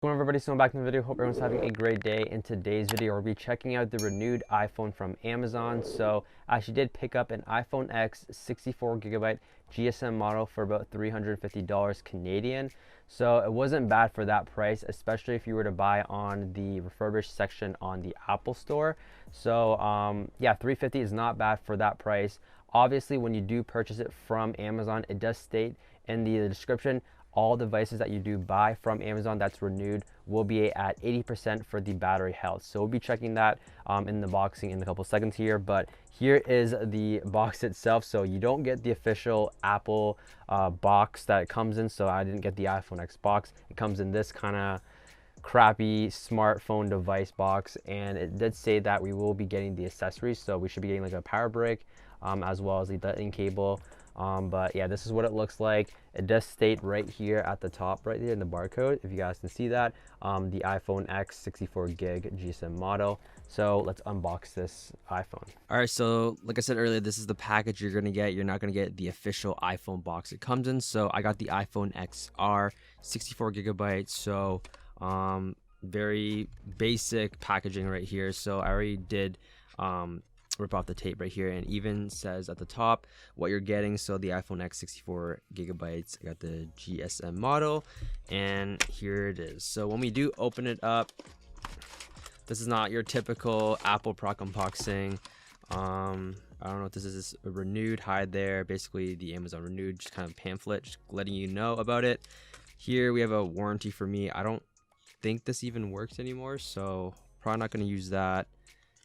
Hello everybody, so back in the video. Hope everyone's having a great day. In today's video, we'll be checking out the renewed iPhone from Amazon. So I actually did pick up an iPhone X 64GB GSM model for about $350 Canadian. So it wasn't bad for that price, especially if you were to buy on the refurbished section on the Apple Store. So yeah, $350 is not bad for that price. Obviously, when you do purchase it from Amazon, it does state in the description all devices that you do buy from Amazon that's renewed will be at 80% for the battery health. So we'll be checking that in the boxing in a couple seconds here. But here is the box itself. So you don't get the official Apple box that it comes in. So I didn't get the iPhone X box. It comes in this kind of crappy smartphone device box, and it did say that we will be getting the accessories. So we should be getting like a power brick as well as the lightning cable. But yeah, this is what it looks like. It does state right here at the top, right there in the barcode, if you guys can see that, the iPhone X 64 gig GSM model. So let's unbox this iPhone. All right, so like I said earlier, this is the package you're gonna get. You're not gonna get the official iPhone box it comes in. So I got the iPhone XR 64GB. So very basic packaging right here. So I already did rip off the tape right here, and even says at the top what you're getting. So the iPhone X 64GB, I got the GSM model, and here it is. So when we do open it up, this is not your typical Apple product unboxing. I don't know if this is a renewed hide there, basically the Amazon renewed just kind of pamphlet just letting you know about it. Here we have a warranty for me. I don't think this even works anymore, so probably not going to use that.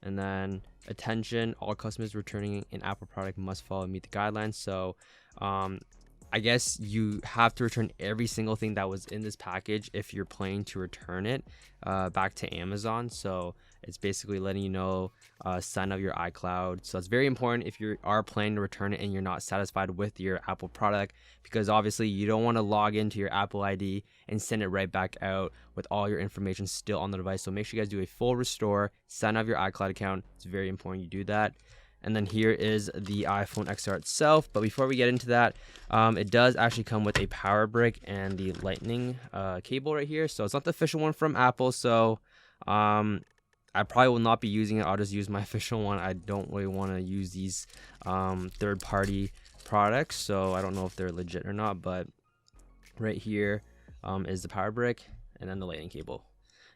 And then attention, all customers returning an Apple product must follow and meet the guidelines. So I guess you have to return every single thing that was in this package if you're planning to return it back to Amazon. So it's basically letting you know, sign up your iCloud. So it's very important if you are planning to return it and you're not satisfied with your Apple product, because obviously you don't want to log into your Apple ID and send it right back out with all your information still on the device. So make sure you guys do a full restore, sign up your iCloud account. It's very important you do that. And then here is the iPhone XR itself. But before we get into that, it does actually come with a power brick and the lightning cable right here. So it's not the official one from Apple. So I probably will not be using it. I'll just use my official one. I don't really want to use these third-party products. So I don't know if they're legit or not. But right here is the power brick and then the lightning cable.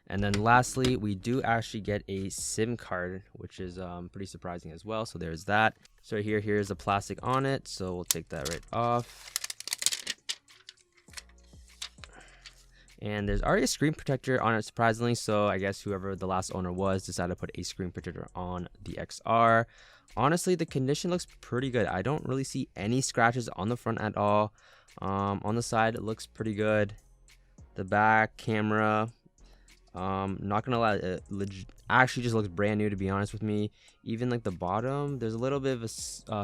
And then lastly, we do actually get a SIM card, which is pretty surprising as well. So there's that. So here's the plastic on it. So we'll take that right off. And there's already a screen protector on it, surprisingly. So I guess whoever the last owner was decided to put a screen protector on the XR. Honestly, the condition looks pretty good. I don't really see any scratches on the front at all. On the side, it looks pretty good. The back camera, not gonna lie, it actually just looks brand new, to be honest with me. Even like the bottom, there's a little bit of a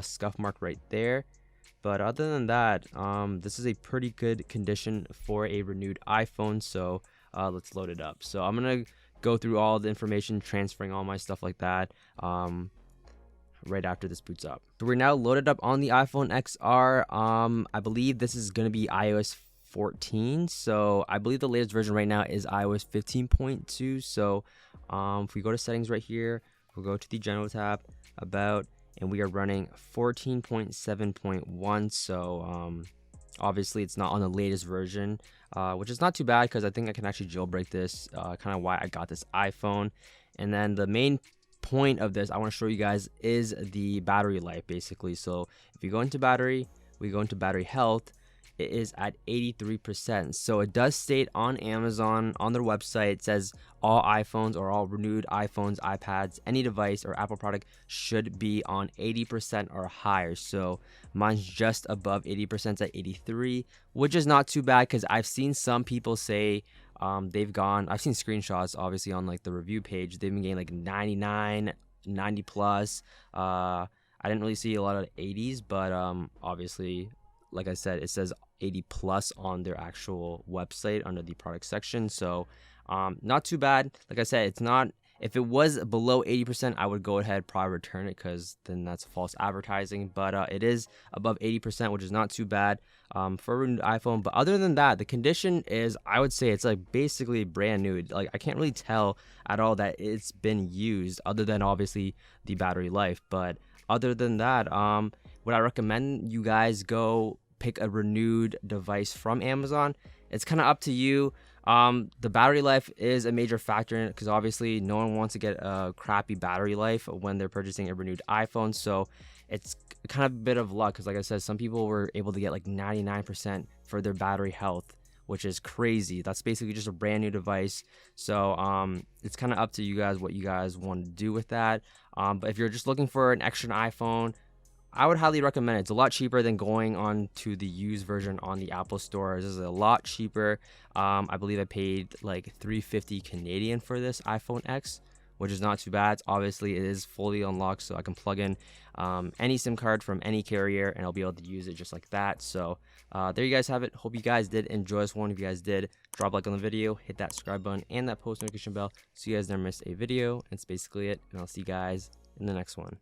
scuff mark right there, but other than that, this is a pretty good condition for a renewed iPhone. So let's load it up. So I'm gonna go through all the information, transferring all my stuff like that right after this boots up. So we're now loaded up on the iPhone XR. I believe this is gonna be iOS 14. So I believe the latest version right now is iOS 15.2. So if we go to settings right here, we'll go to the general tab, about, and we are running 14.7.1. So obviously it's not on the latest version, which is not too bad because I think I can actually jailbreak this, kind of why I got this iPhone. And then the main point of this I want to show you guys is the battery life, basically. So if you go into battery, we go into battery health, it is at 83%. So it does state on Amazon, on their website, it says all iPhones or all renewed iPhones, iPads, any device or Apple product should be on 80% or higher. So mine's just above 80%, at 83, which is not too bad, because I've seen some people say I've seen screenshots obviously on like the review page, they've been getting like 99, 90 plus. I didn't really see a lot of 80s, but obviously, like I said, it says 80 plus on their actual website under the product section. So not too bad. Like I said, it's not If it was below 80%, I would go ahead probably return it, because then that's false advertising. But it is above 80%, which is not too bad for a renewed iPhone. But other than that, the condition is, I would say it's like basically brand new. Like, I can't really tell at all that it's been used, other than obviously the battery life. But other than that, would I recommend you guys go pick a renewed device from Amazon? It's kind of up to you. The battery life is a major factor in it, because obviously no one wants to get a crappy battery life when they're purchasing a renewed iPhone. So it's kind of a bit of luck, because like I said, some people were able to get like 99% for their battery health, which is crazy. That's basically just a brand new device. So it's kind of up to you guys what you guys want to do with that. But if you're just looking for an extra iPhone, I would highly recommend it. It's a lot cheaper than going on to the used version on the Apple Store. This is a lot cheaper. I believe I paid like $350 Canadian for this iPhone X, which is not too bad. Obviously, it is fully unlocked, so I can plug in any SIM card from any carrier, and I'll be able to use it just like that. So there you guys have it. Hope you guys did enjoy this one. If you guys did, drop a like on the video, hit that subscribe button, and that post notification bell so you guys never miss a video. And that's basically it, and I'll see you guys in the next one.